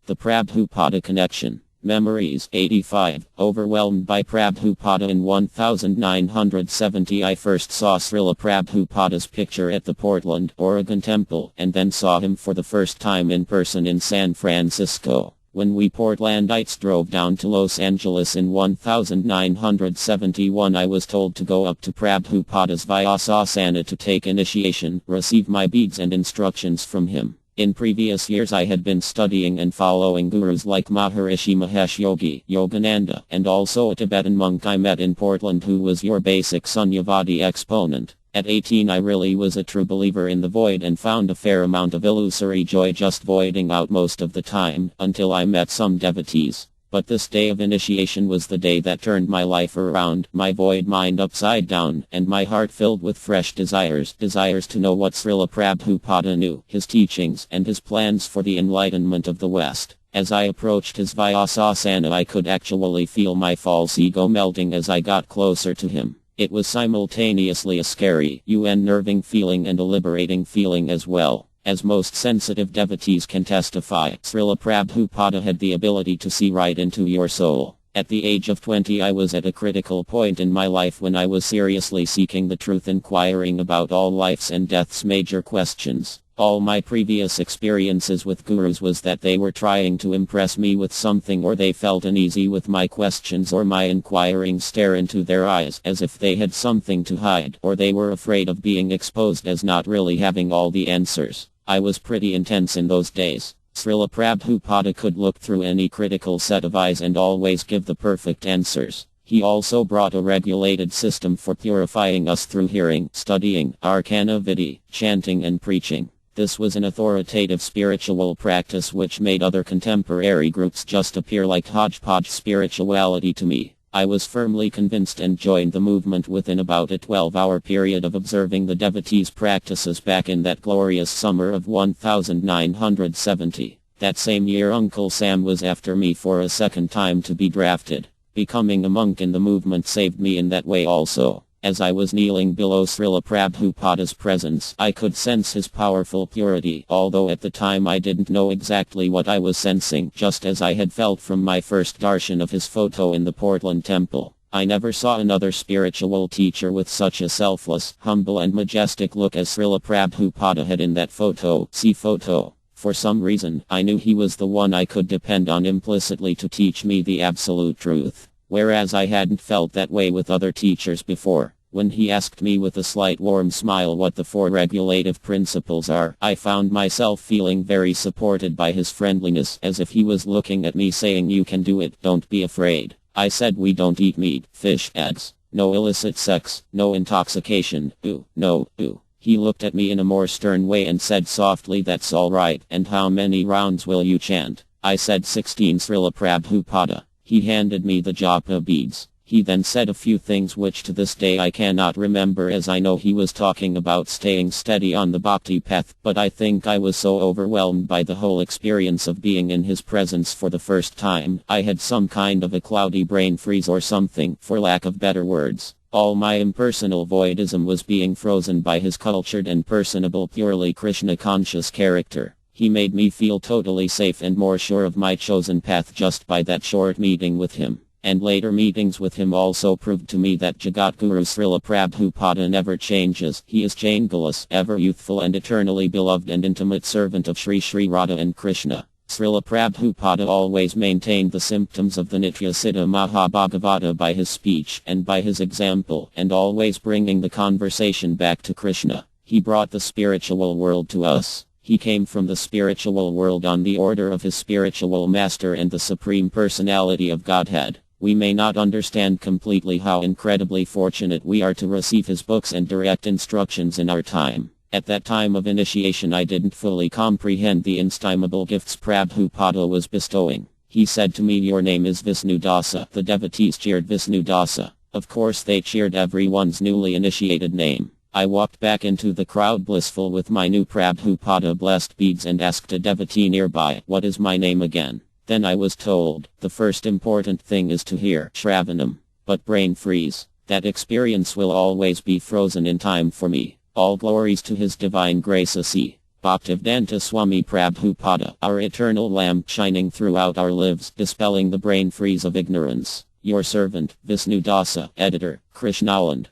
The Prabhupada Connection. Memories 85. Overwhelmed by Prabhupada in 1970, I first saw Srila Prabhupada's picture at the Portland, Oregon temple, and then saw him for the first time in person in San Francisco. When we Portlandites drove down to Los Angeles in 1971, I was told to go up to Prabhupada's Vyasasana to take initiation, receive my beads and instructions from him. In previous years I had been studying and following gurus like Maharishi Mahesh Yogi, Yogananda, and also a Tibetan monk I met in Portland who was your basic Sunyavadi exponent. At 18 I really was a true believer in the void and found a fair amount of illusory joy just voiding out most of the time, until I met some devotees. But this day of initiation was the day that turned my life around, my void mind upside down, and my heart filled with fresh desires to know what Srila Prabhupada knew, his teachings, and his plans for the enlightenment of the West. As I approached his Vyasasana, I could actually feel my false ego melting as I got closer to him. It was simultaneously a scary, unnerving feeling and a liberating feeling as well. As most sensitive devotees can testify, Srila Prabhupada had the ability to see right into your soul. At the age of 20 I was at a critical point in my life when I was seriously seeking the truth, inquiring about all life's and death's major questions. All my previous experiences with gurus was that they were trying to impress me with something, or they felt uneasy with my questions or my inquiring stare into their eyes as if they had something to hide, or they were afraid of being exposed as not really having all the answers. I was pretty intense in those days. Srila Prabhupada could look through any critical set of eyes and always give the perfect answers. He also brought a regulated system for purifying us through hearing, studying, arcana vidi, chanting and preaching. This was an authoritative spiritual practice which made other contemporary groups just appear like hodgepodge spirituality to me. I was firmly convinced and joined the movement within about a 12-hour period of observing the devotees' practices back in that glorious summer of 1970. That same year Uncle Sam was after me for a second time to be drafted. Becoming a monk in the movement saved me in that way also. As I was kneeling below Srila Prabhupada's presence, I could sense his powerful purity, although at the time I didn't know exactly what I was sensing, just as I had felt from my first darshan of his photo in the Portland temple. I never saw another spiritual teacher with such a selfless, humble and majestic look as Srila Prabhupada had in that photo. See photo. For some reason, I knew he was the one I could depend on implicitly to teach me the absolute truth. Whereas I hadn't felt that way with other teachers before. When he asked me with a slight warm smile what the 4 regulative principles are, I found myself feeling very supported by his friendliness, as if he was looking at me saying, "You can do it, don't be afraid." I said, "We don't eat meat, fish, eggs. No illicit sex, no intoxication, no. He looked at me in a more stern way and said softly, "That's all right, and how many rounds will you chant?" I said 16 Srila Prabhupada. He handed me the japa beads. He then said a few things which to this day I cannot remember, as I know he was talking about staying steady on the bhakti path, but I think I was so overwhelmed by the whole experience of being in his presence for the first time, I had some kind of a cloudy brain freeze or something, for lack of better words. All my impersonal voidism was being frozen by his cultured and personable, purely Krishna-conscious character. He made me feel totally safe and more sure of my chosen path just by that short meeting with him. And later meetings with him also proved to me that Jagatguru Srila Prabhupada never changes. He is changeless, ever youthful and eternally beloved and intimate servant of Sri Sri Radha and Krishna. Srila Prabhupada always maintained the symptoms of the Nitya Siddha Mahabhagavata by his speech and by his example, and always bringing the conversation back to Krishna. He brought the spiritual world to us. He came from the spiritual world on the order of his spiritual master and the Supreme Personality of Godhead. We may not understand completely how incredibly fortunate we are to receive his books and direct instructions in our time. At that time of initiation I didn't fully comprehend the inestimable gifts Prabhupada was bestowing. He said to me, "Your name is Visnudasa." The devotees cheered Visnudasa. Of course they cheered everyone's newly initiated name. I walked back into the crowd blissful with my new Prabhupada blessed beads and asked a devotee nearby, "What is my name again?" Then I was told, "The first important thing is to hear Shravanam." But brain freeze. That experience will always be frozen in time for me. All glories to his divine grace. See. Bhaktivedanta Swami Prabhupada, our eternal lamp shining throughout our lives, dispelling the brain freeze of ignorance. Your servant, Visnu Dasa, Editor, Krishnaland.